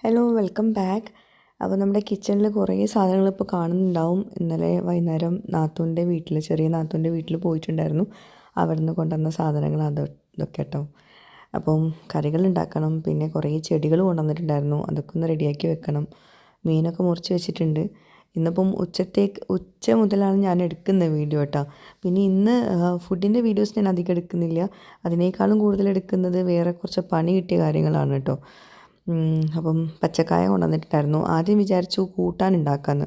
Hello welcome back. അപ്പോൾ നമ്മുടെ കിച്ചണിൽ കുറേ സാധനങ്ങൾ ഇപ്പോൾ കാണുന്നുണ്ടാവും. ഇന്നലെ വൈകുന്നേരം ചെറിയ നാത്തൂൻ്റെ വീട്ടിൽ പോയിട്ടുണ്ടായിരുന്നു. അവിടെ നിന്ന് കൊണ്ടുവന്ന സാധനങ്ങൾ ഇതൊക്കെ കേട്ടോ. അപ്പം കറികൾ ഉണ്ടാക്കണം, പിന്നെ കുറേ ചെടികൾ കൊണ്ടുവന്നിട്ടുണ്ടായിരുന്നു, അതൊക്കെ ഒന്ന് റെഡിയാക്കി വെക്കണം. മീനൊക്കെ മുറിച്ച് വെച്ചിട്ടുണ്ട്. ഇന്നിപ്പം ഉച്ച മുതലാണ് ഞാൻ എടുക്കുന്ന വീഡിയോ കേട്ടോ. പിന്നെ ഇന്ന് ഫുഡിൻ്റെ വീഡിയോസ് ഞാൻ അധികം എടുക്കുന്നില്ല. അതിനേക്കാളും കൂടുതൽ എടുക്കുന്നത് വേറെ കുറച്ച് പണി കിട്ടിയ കാര്യങ്ങളാണ് കേട്ടോ. അപ്പം പച്ചക്കായ കൊണ്ടുവന്നിട്ടുണ്ടായിരുന്നു. ആദ്യം വിചാരിച്ചു കൂട്ടാൻ ഉണ്ടാക്കാമെന്ന്.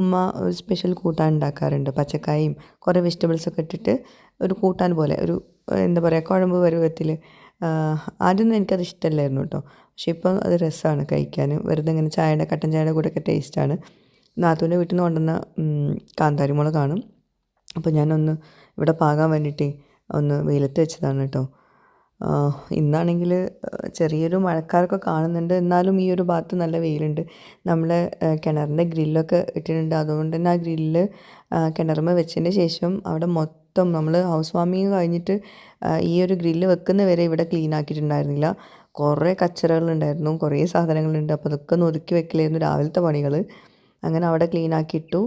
ഉമ്മ ഒരു സ്പെഷ്യൽ കൂട്ടാൻ ഉണ്ടാക്കാറുണ്ട്, പച്ചക്കായയും കുറേ വെജിറ്റബിൾസൊക്കെ ഇട്ടിട്ട് ഒരു കൂട്ടാൻ പോലെ, ഒരു എന്താ പറയുക, കുഴമ്പ് പരുവത്തിൽ. ആദ്യമൊന്നും എനിക്കത് ഇഷ്ടമല്ലായിരുന്നു കേട്ടോ. പക്ഷേ ഇപ്പം അത് രസമാണ് കഴിക്കാൻ. വെറുതെ ഇങ്ങനെ കട്ടൻ ചായയുടെ കൂടെയൊക്കെ ടേസ്റ്റാണ്. നാത്തൂൻ്റെ വീട്ടിൽ നിന്ന് കൊണ്ടുവന്ന കാന്താരിമുളകാണ്. അപ്പോൾ ഞാനൊന്ന് ഇവിടെ പാകാൻ വേണ്ടിയിട്ട് ഒന്ന് വെയിലത്ത് വെച്ചതാണ് കേട്ടോ. ഇന്നാണെങ്കിൽ ചെറിയൊരു മഴക്കാരൊക്കെ കാണുന്നുണ്ട്, എന്നാലും ഈ ഒരു ഭാഗത്ത് നല്ല വെയിലുണ്ട്. നമ്മൾ കിണറിൻ്റെ ഗ്രില്ലൊക്കെ ഇട്ടിട്ടുണ്ട്. അതുകൊണ്ട് തന്നെ ആ ഗ്രില്ല് കിണറുമ്മ വെച്ചതിന് ശേഷം അവിടെ മൊത്തം നമ്മൾ ഹൗസ് വാമിങ് കഴിഞ്ഞിട്ട് ഈ ഒരു ഗ്രില്ല് വെക്കുന്ന വരെ ഇവിടെ ക്ലീൻ ആക്കിയിട്ടുണ്ടായിരുന്നില്ല. കുറേ കച്ചറകളുണ്ടായിരുന്നു, കുറേ സാധനങ്ങളുണ്ട്. അപ്പോൾ അതൊക്കെ ഒന്ന് ഒതുക്കി വെക്കലായിരുന്നു രാവിലത്തെ പണികൾ. അങ്ങനെ അവിടെ ക്ലീൻ ആക്കിയിട്ടു.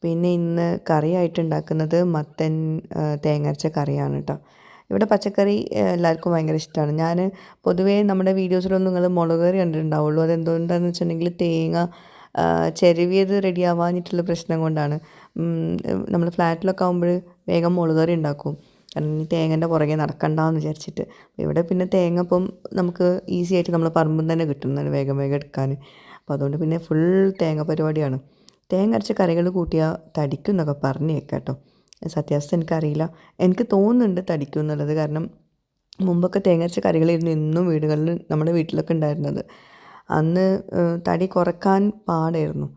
പിന്നെ ഇന്ന് കറിയായിട്ട് ഉണ്ടാക്കുന്നത് മത്തൻ തേങ്ങ കറിയാണ് കേട്ടോ. ഇവിടെ പച്ചക്കറി എല്ലാവർക്കും ഭയങ്കര ഇഷ്ടമാണ്. ഞാൻ പൊതുവേ നമ്മുടെ വീഡിയോസിലൊന്നും നിങ്ങൾ മുളക് കറി കണ്ടിട്ടുണ്ടാവുള്ളൂ. അതെന്തുകൊണ്ടാണെന്ന് വെച്ചിട്ടുണ്ടെങ്കിൽ തേങ്ങ ചിരവിയത് റെഡി ആവാഞ്ഞിട്ടുള്ള പ്രശ്നം കൊണ്ടാണ്. നമ്മൾ ഫ്ലാറ്റിലൊക്കെ ആകുമ്പോൾ വേഗം മുളക് കറി ഉണ്ടാക്കും, കാരണം ഈ തേങ്ങൻ്റെ പുറകെ നടക്കണ്ടെന്ന് വിചാരിച്ചിട്ട്. ഇവിടെ പിന്നെ തേങ്ങ ഇപ്പം നമുക്ക് ഈസി ആയിട്ട് നമ്മൾ പറമ്പിൽ തന്നെ കിട്ടുന്നതാണ്, വേഗം വേഗം എടുക്കാൻ. അപ്പോൾ അതുകൊണ്ട് പിന്നെ ഫുൾ തേങ്ങ പരിപാടിയാണ്. തേങ്ങ അരച്ച കറികൾ കൂട്ടിയാൽ തടിക്കും എന്നൊക്കെ പറഞ്ഞ് കേൾക്കാം കേട്ടോ. സത്യാവസ്ഥ എനിക്കറിയില്ല. എനിക്ക് തോന്നുന്നുണ്ട് തടിക്കും എന്നുള്ളത്. കാരണം മുമ്പൊക്കെ തേങ്ങ അരച്ച കറികളായിരുന്നു എന്നും നമ്മുടെ വീട്ടിലൊക്കെ ഉണ്ടായിരുന്നത്. അന്ന് തടി കുറക്കാൻ പാടായിരുന്നു.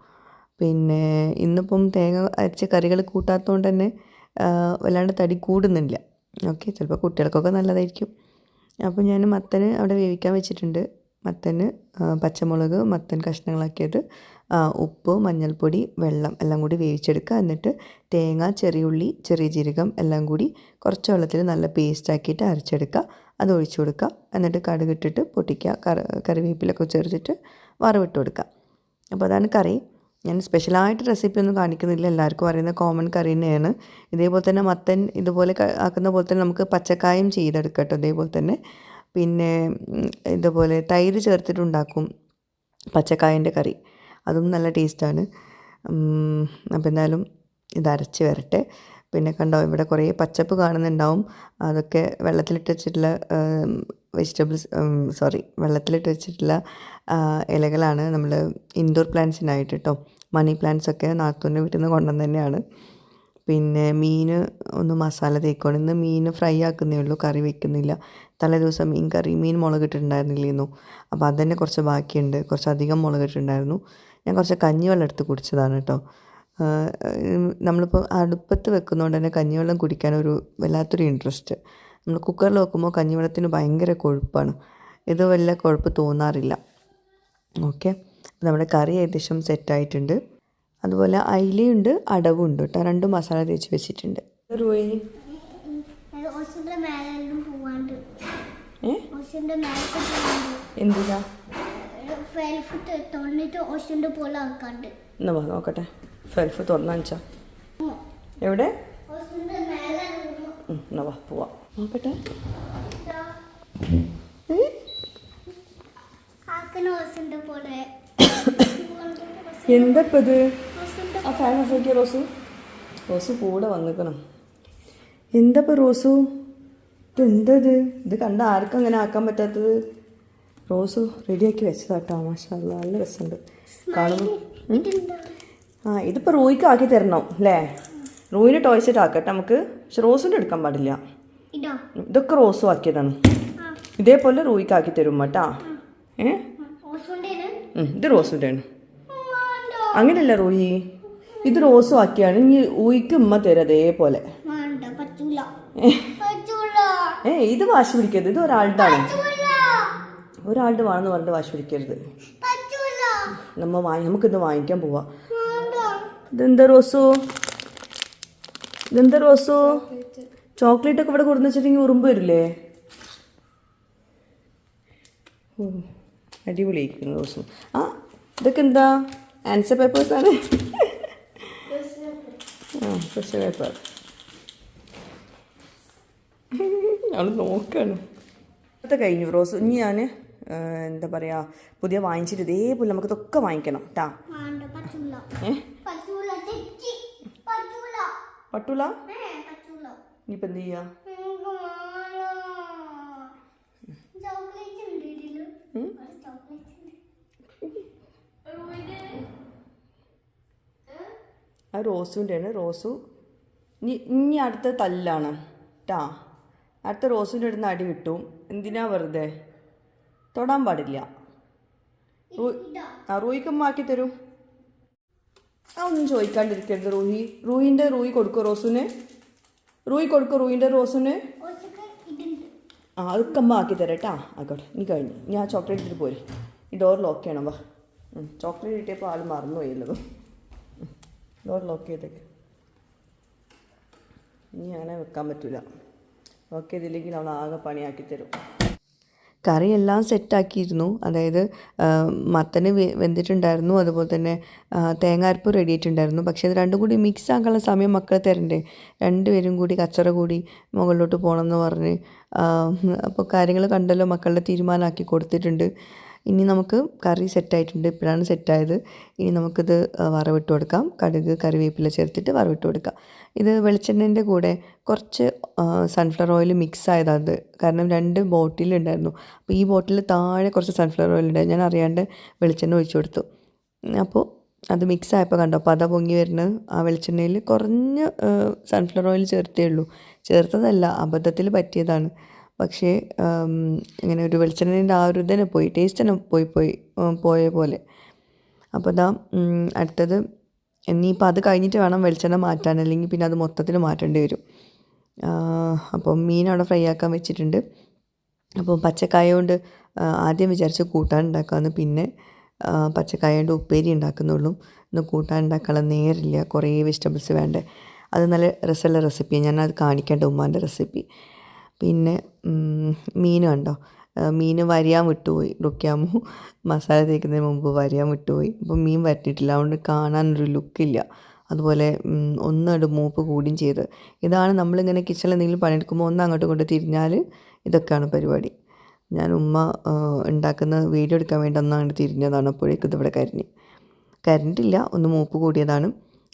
പിന്നെ ഇന്നിപ്പം തേങ്ങ അരച്ച കറികൾ കൂട്ടാത്തതുകൊണ്ട് തന്നെ വല്ലാണ്ട് തടി കൂടുന്നില്ല. ഓക്കെ, ചിലപ്പോൾ കുട്ടികൾക്കൊക്കെ നല്ലതായിരിക്കും. അപ്പോൾ ഞാൻ മത്തന് അവിടെ വേവിക്കാൻ വെച്ചിട്ടുണ്ട്. മത്തന് പച്ചമുളക്, മത്തൻ കഷ്ണങ്ങളാക്കിയത്, ഉപ്പ്, മഞ്ഞൾപ്പൊടി, വെള്ളം എല്ലാം കൂടി വേവിച്ചെടുക്കുക. എന്നിട്ട് തേങ്ങ, ചെറിയുള്ളി, ചെറിയ ജീരകം എല്ലാം കൂടി കുറച്ച് വെള്ളത്തിൽ നല്ല പേസ്റ്റാക്കിയിട്ട് അരച്ചെടുക്കുക. അത് ഒഴിച്ചു കൊടുക്കുക. എന്നിട്ട് കടുകിട്ടിട്ട് പൊട്ടിക്കുക. കറിവേപ്പിലൊക്കെ ചേർത്തിട്ട് വറവിട്ട് കൊടുക്കുക. അപ്പോൾ അതാണ് കറി. ഞാൻ സ്പെഷ്യലായിട്ട് റെസിപ്പി ഒന്നും കാണിക്കുന്നില്ല, എല്ലാവർക്കും അറിയുന്ന കോമൺ കറി തന്നെയാണ്. ഇതേപോലെ തന്നെ മത്തൻ ഇതുപോലെ ആക്കുന്ന പോലെ തന്നെ നമുക്ക് പച്ചക്കായും ചെയ്തെടുക്കാം കേട്ടോ. ഇതേപോലെ തന്നെ പിന്നെ ഇതുപോലെ തൈര് ചേർത്തിട്ടുണ്ടാക്കും പച്ചക്കായൻ്റെ കറി, അതും നല്ല ടേസ്റ്റാണ്. അപ്പോൾ എന്തായാലും ഇത് അരച്ച് വരട്ടെ. പിന്നെ കണ്ടോ, ഇവിടെ കുറേ പച്ചപ്പ് കാണുന്നുണ്ടാവും. അതൊക്കെ വെള്ളത്തിലിട്ട് വെച്ചിട്ടുള്ള വെള്ളത്തിലിട്ട് വെച്ചിട്ടുള്ള ഇലകളാണ്. നമ്മൾ ഇൻഡോർ പ്ലാന്റ്സിനായിട്ട് കേട്ടോ. മണി പ്ലാന്റ്സൊക്കെ നാത്തൂൻ്റെ വീട്ടിൽ നിന്ന് കൊണ്ടുവന്ന് തന്നെയാണ്. പിന്നെ മീൻ ഒന്ന് മസാല തേക്കുകയാണ്. ഇന്ന് മീൻ ഫ്രൈ ആക്കുന്നേ ഉള്ളൂ, കറി വെക്കുന്നില്ല. തലേ ദിവസം മീൻ മുളകിട്ടിട്ടുണ്ടായിരുന്നില്ലേന്നു. അപ്പോൾ അതുതന്നെ കുറച്ച് ബാക്കിയുണ്ട്, കുറച്ചധികം മുളകിട്ടിട്ടുണ്ടായിരുന്നു. ഞാൻ കുറച്ച് കഞ്ഞിവെള്ളം എടുത്ത് കുടിച്ചതാണ് കേട്ടോ. നമ്മളിപ്പോൾ അടുപ്പത്ത് വെക്കുന്നതുകൊണ്ട് തന്നെ കഞ്ഞിവെള്ളം കുടിക്കാനൊരു വല്ലാത്തൊരു ഇൻട്രസ്റ്റ്. നമ്മൾ കുക്കറിൽ വെക്കുമ്പോൾ കഞ്ഞിവെള്ളത്തിന് ഭയങ്കര കൊഴുപ്പാണ്. ഇത് വല്ല കൊഴുപ്പ് തോന്നാറില്ല. ഓക്കെ, നമ്മുടെ കറി ഏകദേശം സെറ്റായിട്ടുണ്ട്. അതുപോലെ അയിലയുണ്ട്, അടവുണ്ട് കേട്ടോ. രണ്ടും മസാല തേച്ച് വെച്ചിട്ടുണ്ട്. എന്തിനാ എന്നാ നോക്കട്ടെ. ഫെൽഫ് തുറന്നാച്ചാ എവിടെ? എന്നാ വാ പോവാ, നോക്കട്ടെ. എന്തപ്പത്? ആ ഫാൻ ഓഫ് ആക്കിയ റോസു കൂടെ വന്നിക്കണം. എന്തപ്പോൾ റോസു, ഇതെന്തത്? ഇത് കണ്ട ആർക്കും അങ്ങനെ ആക്കാൻ പറ്റാത്തത്. റോസു റെഡിയാക്കി വെച്ചതാട്ടോ. മാഷാഅല്ലാ, നല്ല രസമുണ്ട് കാണുമ്പോൾ. ഇതിപ്പോൾ റോയ്ക്ക് ആക്കി തരണം അല്ലേ? റോയിന് ടോയ്സെറ്റ് ആക്കട്ടെ നമുക്ക്, പക്ഷെ റോസിൻ്റെ എടുക്കാൻ പാടില്ല. ഇതൊക്കെ റോസു ആക്കിയതാണ്. ഇതേപോലെ റോയ്ക്ക് ആക്കി തരും കേട്ടാ. ഇത് റോസിൻ്റെ ആണ്. അങ്ങനെയല്ല റോയി, ഇത് റോസും ആക്കിയാണ്. ഇനി ഊയിക്ക് ഉമ്മ തരും അതേപോലെ. ഇത് വാശി പിടിക്കരുത്. ഇത് ഒരാളുടെ വേണമെന്ന് പറഞ്ഞിട്ട് വാശി പിടിക്കരുത്. നമുക്കിന്ന് വാങ്ങിക്കാൻ പോവാ. ഇതെന്താ റോസു? ചോക്ലേറ്റ് ഒക്കെ ഇവിടെ കൊടുന്ന് വെച്ചിട്ടെങ്കിൽ ഉറുമ്പ് വരില്ലേ? അടിപൊളിയായിരിക്കുന്നു റോസും. ആ ഇതൊക്കെ എന്താ ആൻസർ പേപ്പേഴ്സാണ്. ആ ക്വസ്റ്റ്യൻ പേപ്പർ അവൾ നോക്കാണ്. ഇപ്പോഴത്തെ കഴിഞ്ഞു റോസ്. ഇനി ഞാൻ എന്താ പറയുക പുതിയ വാങ്ങിച്ചിട്ട് ഇതേപോലെ നമുക്ക് ഇതൊക്കെ വാങ്ങിക്കണം കേട്ടാ. പറ്റൂല ഇനിയിപ്പോൾ എന്ത് ചെയ്യാ? ആ റോസുൻ്റെ ആണ്. റോസു ഇനി അടുത്ത തല്ലാണ് കേട്ടാ. അടുത്ത റോസിൻ്റെ അടുത്ത് അടി കിട്ടും. എന്തിനാ വെറുതെ തൊടാൻ പാടില്ല. റൂയിക്കമ്മ ആക്കി തരൂ. ഒന്നും ചോദിക്കാണ്ടിരിക്കരുത് റൂഹി. റൂയി കൊടുക്കോ റോസുന്? കൊടുക്കോ റൂയിൻ്റെ റോസുന്? അതൊക്കെ അമ്മ ആക്കി തരാം കേട്ടാ. ആയിക്കോട്ടെ നീ കഴിഞ്ഞു. ഞാൻ ചോക്ലേറ്റ് എടുത്തിട്ട് പോരെ. ഈ ഡോർ ലോക്ക് ചെയ്യണം. വാ ചോക്ലേറ്റ് കിട്ടിയപ്പോൾ ആൾ മറന്നുപോയല്ലോ. ഡോർ ലോക്ക് ചെയ്തേക്ക്. ഇനി അങ്ങനെ വെക്കാൻ പറ്റില്ല. ലോക്ക് ചെയ്തില്ലെങ്കിൽ അവൾ ആകെ പണിയാക്കി തരും. കറിയെല്ലാം സെറ്റാക്കിയിരുന്നു. അതായത് മത്തന് വെന്തിട്ടുണ്ടായിരുന്നു, അതുപോലെ തന്നെ തേങ്ങാരപ്പ് റെഡി ആയിട്ടുണ്ടായിരുന്നു. പക്ഷേ അത് രണ്ടും കൂടി മിക്സ് ആക്കാനുള്ള സമയം മക്കളെ തരണ്ടേ. രണ്ടുപേരും കൂടി കച്ചറ കൂടി മുകളിലോട്ട് പോകണമെന്ന് പറഞ്ഞ് അപ്പോൾ കാര്യങ്ങൾ കണ്ടല്ലോ, മക്കളുടെ തീരുമാനമാക്കി കൊടുത്തിട്ടുണ്ട്. ഇനി നമുക്ക് കറി സെറ്റായിട്ടുണ്ട്. ഇപ്പോഴാണ് സെറ്റായത്. ഇനി നമുക്കിത് വറവിട്ട് കൊടുക്കാം. കടുക് കറിവേപ്പില ചേർത്തിട്ട് വറവിട്ട് കൊടുക്കാം. ഇത് വെളിച്ചെണ്ണേൻ്റെ കൂടെ കുറച്ച് സൺഫ്ലവർ ഓയിൽ മിക്സ് ആയതാണ്. കാരണം 2 ബോട്ടിലുണ്ടായിരുന്നു. അപ്പോൾ ഈ ബോട്ടിൽ താഴെ കുറച്ച് സൺഫ്ലവർ ഓയിൽ ഉണ്ടായിരുന്നു. ഞാൻ അറിയാണ്ട് വെളിച്ചെണ്ണ ഒഴിച്ചു കൊടുത്തു. അപ്പോൾ അത് മിക്സ് ആയപ്പോൾ കണ്ടോ പത പൊങ്ങി വരുന്നത്. ആ വെളിച്ചെണ്ണയിൽ കുറഞ്ഞ സൺഫ്ലവർ ഓയിൽ ചേർത്തേ ഉള്ളൂ. ചേർത്തതല്ല, അബദ്ധത്തിൽ പറ്റിയതാണ്. പക്ഷേ ഇങ്ങനെ ഒരു വെളിച്ചെണ്ണേൻ്റെ ആ ഒരു തന്നെ പോയി, ടേസ്റ്റ് തന്നെ പോയ പോലെ. അപ്പോൾ ഇതാ അടുത്തത് ഇനിയിപ്പോൾ അത് കഴിഞ്ഞിട്ട് വേണം വെളിച്ചെണ്ണ മാറ്റാൻ, അല്ലെങ്കിൽ പിന്നെ അത് മൊത്തത്തിൽ മാറ്റേണ്ടി വരും. അപ്പം മീൻ അവിടെ ഫ്രൈ ആക്കാൻ വെച്ചിട്ടുണ്ട്. അപ്പോൾ പച്ചക്കായ കൊണ്ട് ആദ്യം വിചാരിച്ച് കൂട്ടാൻ ഉണ്ടാക്കാമെന്ന്, പിന്നെ പച്ചക്കായ കൊണ്ട് ഉപ്പേരി ഉണ്ടാക്കുന്നുള്ളൂ. ഇന്ന് കൂട്ടാൻ ഉണ്ടാക്കാനുള്ള നേരില്ല, കുറേ വെജിറ്റബിൾസ് വേണ്ടേ. അത് നല്ല രസമുള്ള റെസിപ്പിയാണ്. ഞാനത് കാണിക്കേണ്ട ഉമ്മാൻ്റെ റെസിപ്പി. പിന്നെ മീൻ കണ്ടോ, മീൻ വരിയാൻ വിട്ടുപോയി. റുക്കിയാമു മസാല തേക്കുന്നതിന് മുമ്പ് വരിയാൻ വിട്ടുപോയി. അപ്പോൾ മീൻ വരട്ടിയിട്ടില്ല, അതുകൊണ്ട് കാണാനൊരു ലുക്കില്ല. അതുപോലെ ഒന്നങ്ങോട്ട് മൂപ്പ് കൂടുകയും ചെയ്ത്. ഇതാണ് നമ്മളിങ്ങനെ കിച്ചണിൽ എന്തെങ്കിലും പണിയെടുക്കുമ്പോൾ ഒന്ന് അങ്ങോട്ടും ഇങ്ങോട്ട് തിരിഞ്ഞാൽ ഇതൊക്കെയാണ് പരിപാടി. ഞാൻ ഉമ്മ ഉണ്ടാക്കുന്ന വീഡിയോ എടുക്കാൻ വേണ്ടി ഒന്ന് അങ്ങോട്ട് തിരിഞ്ഞതാണ്. അപ്പോഴേക്കും ഇതിവിടെ കരിഞ്ഞിട്ടില്ല, ഒന്ന് മൂപ്പ് കൂടിയതാണ്.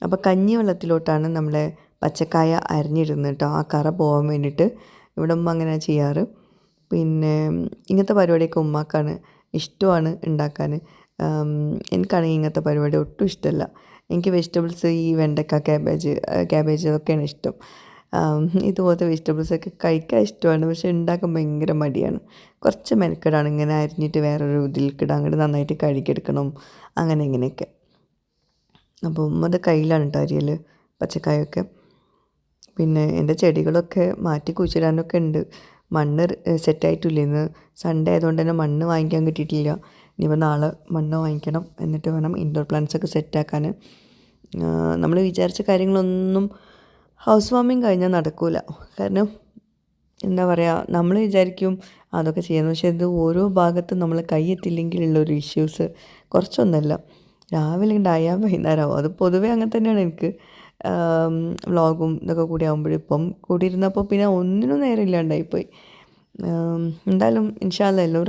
അപ്പോൾ കഞ്ഞി വെള്ളത്തിലോട്ടാണ് നമ്മളെ പച്ചക്കായ അരിഞ്ഞിടുന്നത് കേട്ടോ, ആ കറ പോകാൻ വേണ്ടിയിട്ട്. ഇവിടെ ഉമ്മ അങ്ങനെ ചെയ്യാറ്. പിന്നെ ഇങ്ങനത്തെ പരിപാടിയൊക്കെ ഉമ്മാക്കാണ് ഇഷ്ടമാണ് ഉണ്ടാക്കാൻ. എനിക്കാണെങ്കിൽ ഇങ്ങനത്തെ പരിപാടി ഒട്ടും ഇഷ്ടമല്ല. എനിക്ക് വെജിറ്റബിൾസ് ഈ വെണ്ടക്ക, ക്യാബേജ് അതൊക്കെയാണ് ഇഷ്ടം. ഇതുപോലത്തെ വെജിറ്റബിൾസൊക്കെ കഴിക്കാൻ ഇഷ്ടമാണ്, പക്ഷേ ഉണ്ടാക്കാൻ ഭയങ്കര മടിയാണ്. കുറച്ച് മെനക്കെടാണ്. ഇങ്ങനെ അരിഞ്ഞിട്ട് വേറൊരു ഇതിൽക്കിടാൻ അങ്ങോട്ട് നന്നായിട്ട് കഴുകിയെടുക്കണം, അങ്ങനെ ഇങ്ങനെയൊക്കെ. അപ്പോൾ ഉമ്മത് കയ്യിലാണ് കേട്ടോ അരിയൽ പച്ചക്കായൊക്കെ. പിന്നെ എൻ്റെ ചെടികളൊക്കെ മാറ്റി കുഴിച്ചിടാനൊക്കെ ഉണ്ട്. മണ്ണ് സെറ്റായിട്ടില്ല. ഇന്ന് സൺഡേ ആയതുകൊണ്ട് തന്നെ മണ്ണ് വാങ്ങിക്കാൻ കിട്ടിയിട്ടില്ല. ഇനിയിപ്പോൾ നാളെ മണ്ണ് വാങ്ങിക്കണം, എന്നിട്ട് വേണം ഇൻഡോർ പ്ലാന്റ്സൊക്കെ സെറ്റാക്കാൻ. നമ്മൾ വിചാരിച്ച കാര്യങ്ങളൊന്നും ഹൗസ് വാമിങ് കഴിഞ്ഞാൽ നടക്കില്ല. കാരണം എന്താ പറയുക, നമ്മൾ വിചാരിക്കും അതൊക്കെ ചെയ്യുന്നു, പക്ഷേ ഇത് ഓരോ ഭാഗത്തും നമ്മൾ കൈയെത്തില്ലെങ്കിലുള്ളൊരു ഇഷ്യൂസ് കുറച്ചൊന്നുമല്ല. രാവിലെ ഉണ്ടായാൽ വൈകുന്നേരമാവും. അത് പൊതുവേ അങ്ങനെ തന്നെയാണ് എനിക്ക്. വ്ളോഗും ഇതൊക്കെ കൂടി ആകുമ്പോഴും ഇപ്പം കൂടിയിരുന്നപ്പോൾ പിന്നെ ഒന്നിനും നേരമില്ലാണ്ടായിപ്പോയി. എന്തായാലും ഇൻഷാ അല്ലാഹ് എല്ലാം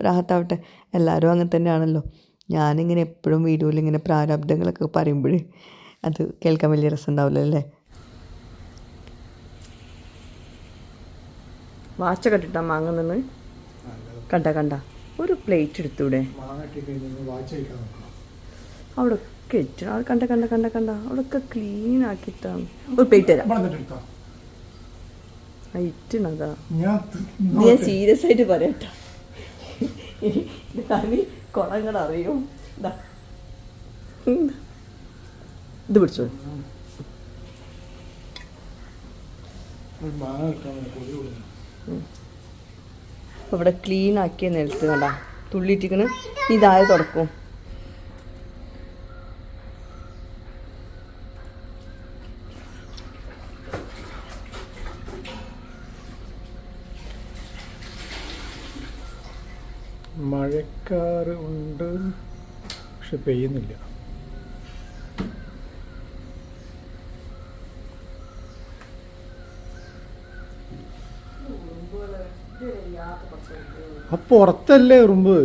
റാഹത്താവട്ടെ. എല്ലാവരും അങ്ങനെ തന്നെയാണല്ലോ. ഞാനിങ്ങനെ എപ്പോഴും വീഡിയോയിൽ ഇങ്ങനെ പ്രാരാബ്ദങ്ങളൊക്കെ പറയുമ്പോൾ അത് കേൾക്കാൻ വലിയ രസമുണ്ടാവില്ല അല്ലേ. വാച്ചൊക്കെ ഇട്ടിട്ടാ വാങ്ങുന്നത്. കണ്ട ഒരു പ്ലേറ്റ് എടുത്തൂടെ? അവിടെ ഒക്കെ ഇട്ട് അത് കണ്ട അവിടെയൊക്കെ ക്ലീൻ ആക്കിയിട്ടാണ്. ഒരു പ്ലേറ്റ് തരാം. ഇറ്റണതാ ഞാൻ സീരിയസ് ആയിട്ട് പറയട്ടോ. കുളങ്ങൾ അറിയും. ഇത് പിടിച്ചോ. അപ്പോൾ ഇവിടെ ക്ലീൻ ആക്കിയ നിലത്ത് കണ്ട തുള്ളിയിട്ടിക്കണ്. ഇതായ തുടക്കും. മഴക്കാറ് ഉണ്ട്, പക്ഷെ പെയ്യുന്നില്ല. ആ പുറത്തല്ലേ ഉറുമ്പ്?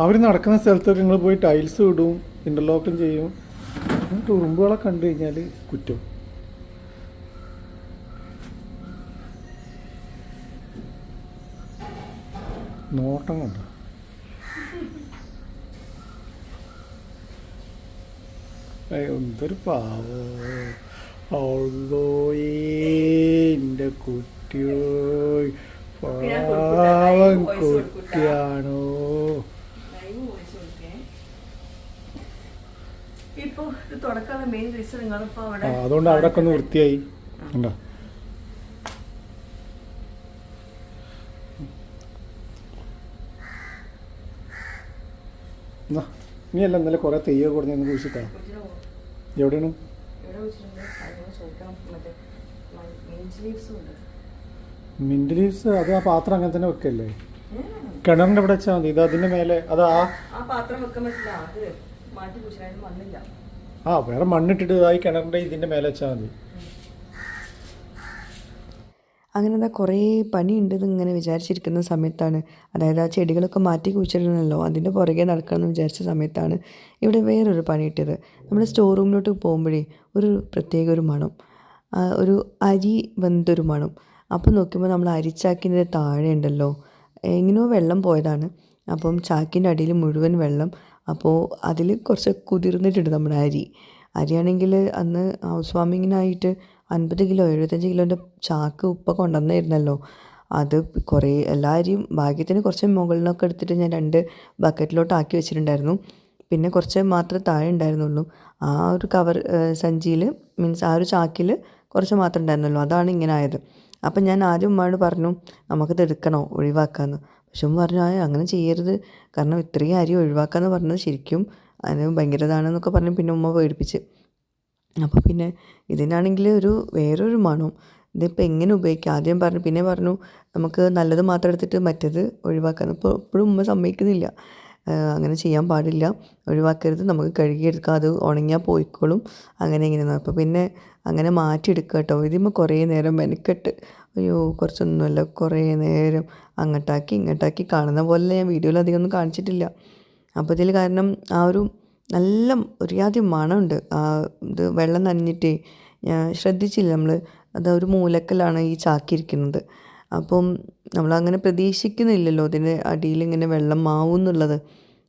അവർ നടക്കുന്ന സ്ഥലത്തൊക്കെ നിങ്ങൾ പോയി ടൈൽസ് ഇടും, ഇൻ്റർലോക്കും ചെയ്യും. എന്നിട്ട് ഉറുമ്പുകളെ കണ്ടു കഴിഞ്ഞാൽ കുറ്റം. നോട്ടം കണ്ട എന്തൊരു പാവോ എൻ്റെ കുട്ടിയോ, പാവം കുട്ടിയാണോ. അതുകൊണ്ട് അവിടെ ഒക്കെ ഒന്ന് വൃത്തിയായി ഉണ്ടോ. നീ അല്ല ഇന്നലെ കുറെ തെയ്യം കൊടുന്ന് കുഴിച്ചിട്ടാ? എവിടെയാണ്? മിന്റ് ലീവ്സ് അത് ആ പാത്രം അങ്ങനെ തന്നെ വെക്കല്ലേ? കിണറിന്റെ ഇവിടെ വെച്ചാൽ മതി. ഇത് അതിന്റെ മേലെ അത് വേറെ മണ്ണിട്ടിട്ട് ഈ കിണറിന്റെ ഇതിന്റെ മേലെ വെച്ചാൽ മതി. അങ്ങനെ എന്താ കുറേ പണിയുണ്ടെന്ന് ഇങ്ങനെ വിചാരിച്ചിരിക്കുന്ന സമയത്താണ്, അതായത് ആ ചെടികളൊക്കെ മാറ്റി കുഴിച്ചിടണമല്ലോ, അതിൻ്റെ പുറകെ നടക്കണമെന്ന് വിചാരിച്ച സമയത്താണ് ഇവിടെ വേറൊരു പണി കിട്ടിയത്. നമ്മുടെ സ്റ്റോർ റൂമിലോട്ട് പോകുമ്പോഴേ ഒരു പ്രത്യേക ഒരു മണം, ഒരു അരി വെന്തൊരു മണം. അപ്പോൾ നോക്കുമ്പോൾ നമ്മൾ അരിച്ചാക്കിൻ്റെ താഴെ ഉണ്ടല്ലോ എങ്ങനെയോ വെള്ളം പോയതാണ്. അപ്പം ചാക്കിൻ്റെ അടിയിൽ മുഴുവൻ വെള്ളം. അപ്പോൾ അതിൽ കുറച്ച് കുതിർന്നിട്ടുണ്ട് നമ്മുടെ അരിയാണെങ്കിൽ അന്ന് ഹൗസ് വാമിങ്ങിനായിട്ട് 50 കിലോ 75 കിലോൻ്റെ ചാക്ക് ഉപ്പ കൊണ്ടുവന്നായിരുന്നല്ലോ. അത് കുറേ എല്ലാ അരിയും ഭാഗ്യത്തിന് കുറച്ച് മുകളിൽ നിന്നൊക്കെ എടുത്തിട്ട് ഞാൻ 2 ബക്കറ്റിലോട്ട് ആക്കി വെച്ചിട്ടുണ്ടായിരുന്നു. പിന്നെ കുറച്ച് മാത്രമേ താഴെ ഉണ്ടായിരുന്നുള്ളൂ. ആ ഒരു കവർ സഞ്ചിയിൽ മീൻസ് ആ ഒരു ചാക്കിൽ കുറച്ച് മാത്രമേ ഉണ്ടായിരുന്നുള്ളൂ. അതാണ് ഇങ്ങനെ ആയത്. അപ്പം ഞാൻ ആദ്യം ഉമ്മയോട് പറഞ്ഞു നമുക്കിത് എടുക്കണോ, ഒഴിവാക്കാമെന്ന്. പക്ഷെ ഉമ്മ പറഞ്ഞു അങ്ങനെ ചെയ്യരുത്, കാരണം ഇത്രയും അരി ഒഴിവാക്കാമെന്ന് പറഞ്ഞത് ശരിക്കും അതിന് ഭയങ്കരതാണെന്നൊക്കെ പറഞ്ഞ് പിന്നെ ഉമ്മ പേടിപ്പിച്ച്. അപ്പോൾ പിന്നെ ഇതിനാണെങ്കിൽ വേറൊരു മണം. ഇതിപ്പോൾ എങ്ങനെ ഉപയോഗിക്കാം? ആദ്യം പറഞ്ഞു, പിന്നെ പറഞ്ഞു നമുക്ക് നല്ലത് മാത്രം എടുത്തിട്ട് മറ്റേത് ഒഴിവാക്കാൻ. ഇപ്പോൾ ഇപ്പോഴും ഉമ്മ സമ്മതിക്കുന്നില്ല, അങ്ങനെ ചെയ്യാൻ പാടില്ല, ഒഴിവാക്കരുത്, നമുക്ക് കഴുകിയെടുക്കാം, അത് ഉണങ്ങിയാൽ പോയിക്കോളും, അങ്ങനെ ഇങ്ങനെയെന്ന്. അപ്പോൾ പിന്നെ അങ്ങനെ മാറ്റിയെടുക്കുക കേട്ടോ. ഇതിമ്പോൾ കുറേ നേരം മെനക്കെട്ട്, അയ്യോ കുറച്ചൊന്നുമല്ല, കുറേ നേരം അങ്ങോട്ടാക്കി ഇങ്ങോട്ടാക്കി, കാണുന്ന പോലെ ഞാൻ വീഡിയോയിൽ അധികം ഒന്നും കാണിച്ചിട്ടില്ല. അപ്പോൾ ഇതിൽ കാരണം ആ ഒരു നല്ല ഒരുയാതി മണമുണ്ട്. ഇത് വെള്ളം നനഞ്ഞിട്ടേ ഞാൻ ശ്രദ്ധിച്ചില്ല. അത് ഒരു മൂലക്കലാണ് ഈ ചാക്കിയിരിക്കുന്നത്. അപ്പം നമ്മളങ്ങനെ പ്രതീക്ഷിക്കുന്നില്ലല്ലോ ഇതിൻ്റെ അടിയിൽ ഇങ്ങനെ വെള്ളം മാവും എന്നുള്ളത്.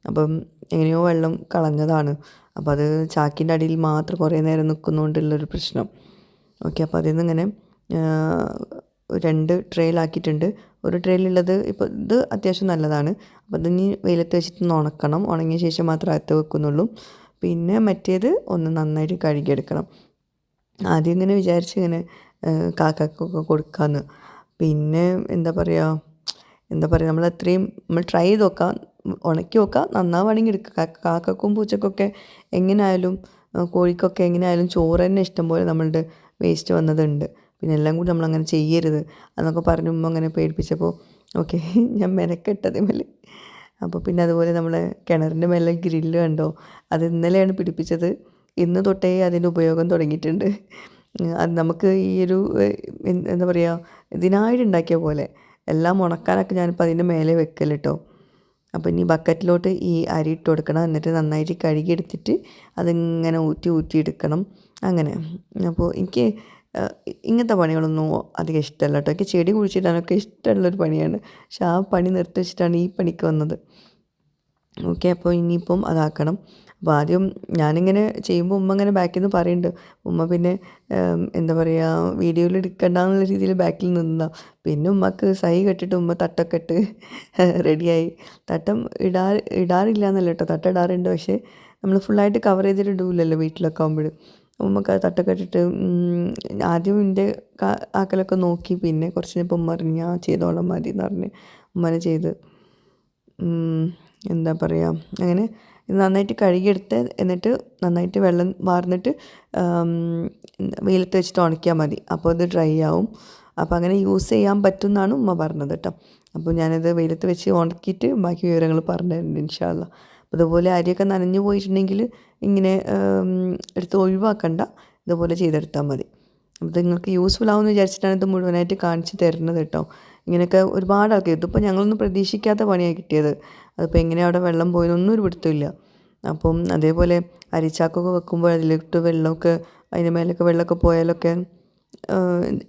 അപ്പം എങ്ങനെയോ വെള്ളം കളഞ്ഞതാണ്. അപ്പോൾ അത് ചാക്കിൻ്റെ അടിയിൽ മാത്രം കുറേ നേരം നിൽക്കുന്നതുകൊണ്ടുള്ളൊരു പ്രശ്നം. ഓക്കെ, അപ്പോൾ അതിൽ നിന്നിങ്ങനെ 2 ട്രേയിലാക്കിയിട്ടുണ്ട്. ഒരു ട്രേയിലുള്ളത് ഇപ്പോൾ ഇത് അത്യാവശ്യം നല്ലതാണ്. അപ്പോൾ അതിനി വെയിലത്ത് വെച്ചിട്ട് ഉണക്കണം. ഉണങ്ങിയ ശേഷം മാത്രമേ അകത്ത് വെക്കുന്നുള്ളൂ. പിന്നെ മറ്റേത് ഒന്ന് നന്നായിട്ട് കഴുകിയെടുക്കണം. ആദ്യം ഇങ്ങനെ വിചാരിച്ച് ഇങ്ങനെ കാക്കക്കൊക്കെ കൊടുക്കാമെന്ന്. പിന്നെ എന്താ പറയുക നമ്മൾ ട്രൈ ചെയ്ത് നോക്കാം, ഉണക്കി നോക്കാം, നന്നാവുകയാണെങ്കിൽ എടുക്കുക. കാക്കക്കും പൂച്ചക്കൊക്കെ എങ്ങനെയായാലും കോഴിക്കൊക്കെ എങ്ങനെയായാലും ചോറ് തന്നെ ഇഷ്ടംപോലെ നമ്മളുടെ വേസ്റ്റ് വന്നതുണ്ട്. പിന്നെ എല്ലാം കൂടി നമ്മളങ്ങനെ ചെയ്യരുത് എന്നൊക്കെ പറഞ്ഞ് ഉമ്മ അങ്ങനെ പേടിപ്പിച്ചപ്പോൾ ഓക്കെ ഞാൻ മെനക്കെട്ടതേ മേലെ. അപ്പോൾ പിന്നെ അതുപോലെ നമ്മൾ കിണറിൻ്റെ മേലെ ഗ്രില്ല് കണ്ടോ, അത് ഇന്നലെയാണ് പിടിപ്പിച്ചത്. ഇന്ന് തൊട്ടേ അതിൻ്റെ ഉപയോഗം തുടങ്ങിയിട്ടുണ്ട്. അത് നമുക്ക് ഈ ഒരു എന്താ പറയുക ഇതിനായിട്ട് ഉണ്ടാക്കിയ പോലെ എല്ലാം ഉണക്കാനൊക്കെ ഞാനിപ്പോൾ അതിൻ്റെ മേലെ വെക്കൽ കേട്ടോ. അപ്പോൾ ഇനി ബക്കറ്റിലോട്ട് ഈ അരി ഇട്ട് കൊടുക്കണം. എന്നിട്ട് നന്നായിട്ട് കഴുകിയെടുത്തിട്ട് അതിങ്ങനെ ഊറ്റിയെടുക്കണം അങ്ങനെ. അപ്പോൾ എനിക്ക് ഇങ്ങനത്തെ പണികളൊന്നും അധികം ഇഷ്ടമല്ല കേട്ടോ. എനിക്ക് ചെടി കുഴിച്ചിടാനൊക്കെ ഇഷ്ടമുള്ളൊരു പണിയാണ്. പക്ഷെ ആ പണി നിർത്തി വെച്ചിട്ടാണ് ഈ പണിക്ക് വന്നത്. ഓക്കെ, അപ്പോൾ ഇനിയിപ്പം അതാക്കണം. അപ്പോൾ ആദ്യം ഞാനിങ്ങനെ ചെയ്യുമ്പോൾ ഉമ്മ ഇങ്ങനെ ബാക്കിൽ നിന്ന് പറയുന്നുണ്ട്. ഉമ്മ പിന്നെ എന്താ പറയുക വീഡിയോയിൽ എടുക്കണ്ടെന്നുള്ള രീതിയിൽ ബാക്കിൽ നിന്നതാണ്. പിന്നെ ഉമ്മക്ക് സൈ കെട്ടിട്ട് ഉമ്മ തട്ടൊക്കെ ഇട്ട് റെഡിയായി. തട്ടം ഇടാറില്ല എന്നല്ല കേട്ടോ, തട്ടം ഇടാറുണ്ട്. പക്ഷേ നമ്മൾ ഫുള്ളായിട്ട് കവർ ചെയ്തിട്ട് ഇടില്ലല്ലോ വീട്ടിലൊക്കെ ആകുമ്പോൾ. ഉമ്മക്ക് തട്ടൊക്കെ ഇട്ടിട്ട് ആദ്യം എൻ്റെ ആക്കലൊക്കെ നോക്കി, പിന്നെ കുറച്ച് കഴിഞ്ഞപ്പോൾ ഉമ്മ പറഞ്ഞു ഞാൻ ചെയ്തോളാം മതി എന്ന് പറഞ്ഞ് ഉമ്മനെ ചെയ്ത് എന്താ പറയുക അങ്ങനെ നന്നായിട്ട് കഴുകിയെടുത്ത് എന്നിട്ട് നന്നായിട്ട് വെള്ളം വാർന്നിട്ട് വെയിലത്ത് വെച്ചിട്ട് ഉണക്കിയാൽ മതി. അപ്പോൾ ഇത് ഡ്രൈ ആവും. അപ്പോൾ അങ്ങനെ യൂസ് ചെയ്യാൻ പറ്റുമെന്നാണ് ഉമ്മ പറഞ്ഞത് കേട്ടോ. അപ്പോൾ ഞാനത് വെയിലത്ത് വെച്ച് ഉണക്കിയിട്ട് ബാക്കി വിവരങ്ങൾ പറഞ്ഞു തരുന്നുണ്ട് ഇൻഷാ അല്ലാ. അപ്പോൾ ഇതുപോലെ അരിയൊക്കെ നനഞ്ഞു പോയിട്ടുണ്ടെങ്കിൽ ഇങ്ങനെ എടുത്ത് ഒഴിവാക്കണ്ട, ഇതുപോലെ ചെയ്തെടുത്താൽ മതി. അപ്പോൾ നിങ്ങൾക്ക് യൂസ്ഫുൾ ആവുമെന്ന് വിചാരിച്ചിട്ടാണ് ഇത് മുഴുവനായിട്ട് കാണിച്ച് തരുന്നത് കേട്ടോ. ഇങ്ങനെയൊക്കെ ഒരുപാട് ആൾക്കാർ, ഇതിപ്പോൾ ഞങ്ങളൊന്നും പ്രതീക്ഷിക്കാത്ത പണിയാണ് കിട്ടിയത്. അതിപ്പോൾ എങ്ങനെ അവിടെ വെള്ളം പോയതൊന്നും ഒരു പിടുത്തമില്ല. അപ്പം അതേപോലെ അരിച്ചാക്കൊക്കെ വെക്കുമ്പോൾ അതിലിട്ട് വെള്ളമൊക്കെ അതിൻ്റെ മേലൊക്കെ വെള്ളമൊക്കെ പോയാലൊക്കെ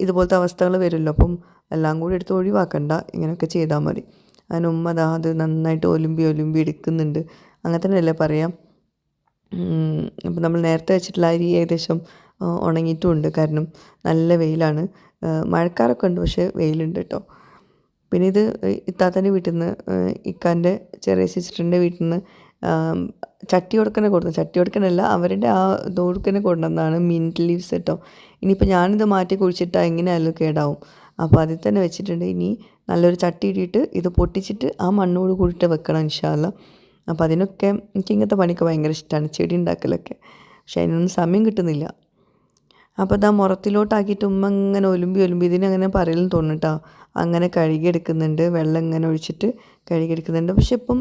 ഇതുപോലത്തെ അവസ്ഥകൾ വരുമല്ലോ. അപ്പം എല്ലാം കൂടി എടുത്ത് ഒഴിവാക്കണ്ട, ഇങ്ങനെയൊക്കെ ചെയ്താൽ മതി. അതിന് ഉമ്മ അത് നന്നായിട്ട് ഒലുമ്പി എടുക്കുന്നുണ്ട്. അങ്ങനെ തന്നെയല്ലേ പറയാം. അപ്പം നമ്മൾ നേരത്തെ വെച്ചിട്ടുള്ള അരി ഏകദേശം ഉണങ്ങിയിട്ടുമുണ്ട്, കാരണം നല്ല വെയിലാണ്. മഴക്കാറൊക്കെ ഉണ്ട്, പക്ഷേ വെയിലുണ്ട് കേട്ടോ. പിന്നെ ഇത് ഇത്താത്തൻ്റെ വീട്ടിൽ നിന്ന്, ഇക്കാൻ്റെ ചെറിയ സിസ്റ്ററിൻ്റെ വീട്ടിൽ നിന്ന് ചട്ടി കൊടുക്കനല്ല, അവരുടെ ആ കൊടുക്കനെ കൊണ്ടുവന്നതാണ് മിൻറ്റ് ലീവ്സ് കേട്ടോ. ഇനിയിപ്പോൾ ഞാനിത് മാറ്റി കുഴിച്ചിട്ടാൽ എങ്ങനെയായാലും കേടാവും. അപ്പോൾ അതിൽ തന്നെ വെച്ചിട്ടുണ്ട്. ഇനി നല്ലൊരു ചട്ടി ഇട്ടിട്ട് ഇത് പൊട്ടിച്ചിട്ട് ആ മണ്ണോട് കൂടിയിട്ട് വെക്കണം ഇൻഷാ അല്ലാ. അപ്പോൾ അതിനൊക്കെ എനിക്ക് ഇങ്ങനത്തെ പണിയൊക്കെ ഭയങ്കര ഇഷ്ടമാണ്, ചെടി ഉണ്ടാക്കലൊക്കെ. പക്ഷേ അതിനൊന്നും സമയം കിട്ടുന്നില്ല. അപ്പോൾ ഇതാ മുറത്തിലോട്ടാക്കിയിട്ട് ഉമ്മ ഇങ്ങനെ ഒലുമ്പി ഇതിനങ്ങനെ പറയലെന്ന് തോന്നുന്നു. അങ്ങനെ കഴുകിയെടുക്കുന്നുണ്ട്, വെള്ളം ഇങ്ങനെ ഒഴിച്ചിട്ട് കഴുകിയെടുക്കുന്നുണ്ട്. പക്ഷെ ഇപ്പം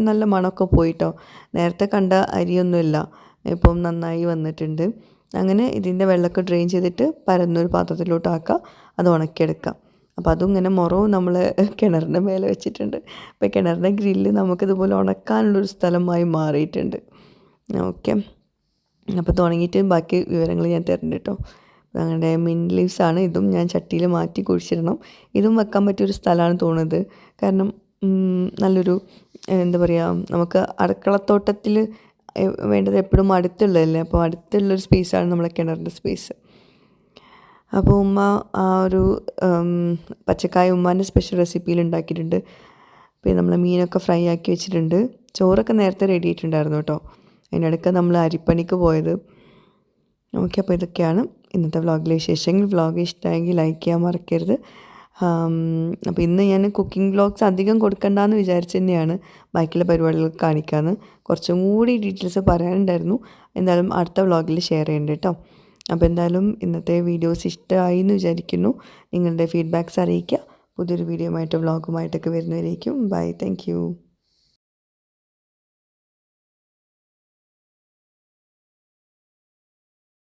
നല്ല മണമൊക്കെ പോയിട്ടോ. നേരത്തെ കണ്ട അരിയൊന്നുമില്ല, ഇപ്പം നന്നായി വന്നിട്ടുണ്ട്. അങ്ങനെ ഇതിൻ്റെ വെള്ളമൊക്കെ ഡ്രെയിൻ ചെയ്തിട്ട് പരന്നൊരു പാത്രത്തിലോട്ടാക്കുക, അത് ഉണക്കിയെടുക്കാം. അപ്പോൾ അതും ഇങ്ങനെ മുറവും നമ്മൾ കിണറിൻ്റെ മേലെ വെച്ചിട്ടുണ്ട്. അപ്പോൾ കിണറിൻ്റെ ഗ്രില്ല് നമുക്കിതുപോലെ ഉണക്കാനുള്ളൊരു സ്ഥലമായി മാറിയിട്ടുണ്ട്. ഓക്കെ, അപ്പോൾ തുടങ്ങിയിട്ട് ബാക്കി വിവരങ്ങൾ ഞാൻ തരുന്നുണ്ട് കേട്ടോ. ഞങ്ങളുടെ മിൻറ്റ് ലീവ്സാണ്. ഇതും ഞാൻ ചട്ടിയിൽ മാറ്റി കുഴിച്ചിടണം. ഇതും വെക്കാൻ പറ്റിയൊരു സ്ഥലമാണ് തോന്നുന്നത്. കാരണം നല്ലൊരു എന്താ പറയുക, നമുക്ക് അടുക്കളത്തോട്ടത്തിൽ വേണ്ടത് എപ്പോഴും അടുത്തുള്ളതല്ലേ. അപ്പോൾ അടുത്തുള്ളൊരു സ്പേസാണ് നമ്മളെ കിണറിൻ്റെ സ്പേസ്. അപ്പോൾ ഉമ്മ ആ ഒരു പച്ചക്കായ ഉമ്മാൻ്റെ സ്പെഷ്യൽ റെസിപ്പിയിൽ ഉണ്ടാക്കിയിട്ടുണ്ട്. പിന്നെ നമ്മൾ മീനൊക്കെ ഫ്രൈ ആക്കി വെച്ചിട്ടുണ്ട്. ചോറൊക്കെ നേരത്തെ റെഡി ആയിട്ടുണ്ടായിരുന്നു കേട്ടോ. അതിനിടയ്ക്ക് നമ്മൾ അരിപ്പണിക്ക് പോയത്. ഓക്കെ, അപ്പോൾ ഇതൊക്കെയാണ് ഇന്നത്തെ വ്ളോഗിലെ വിശേഷങ്ങൾ. വ്ളോഗ് ഇഷ്ടമായെങ്കിൽ ലൈക്ക് ചെയ്യാൻ മറക്കരുത്. അപ്പോൾ ഇന്ന് ഞാൻ കുക്കിംഗ് വ്ളോഗ്സ് അധികം കൊടുക്കണ്ടെന്ന് വിചാരിച്ച് തന്നെയാണ് ബാക്കിയുള്ള പരിപാടികൾ കാണിക്കാമെന്ന്. കുറച്ചും കൂടി ഡീറ്റെയിൽസ് പറയാനുണ്ടായിരുന്നു. എന്തായാലും അടുത്ത വ്ളോഗിൽ ഷെയർ ചെയ്യേണ്ട കേട്ടോ. അപ്പോൾ എന്തായാലും ഇന്നത്തെ വീഡിയോസ് ഇഷ്ടമായി എന്ന് വിചാരിക്കുന്നു. നിങ്ങളുടെ ഫീഡ്ബാക്ക്സ് അറിയിക്കുക. പുതിയൊരു വീഡിയോ ആയിട്ട് വ്ളോഗുമായിട്ടൊക്കെ വരുന്നവരേക്കും. Bye, thank U.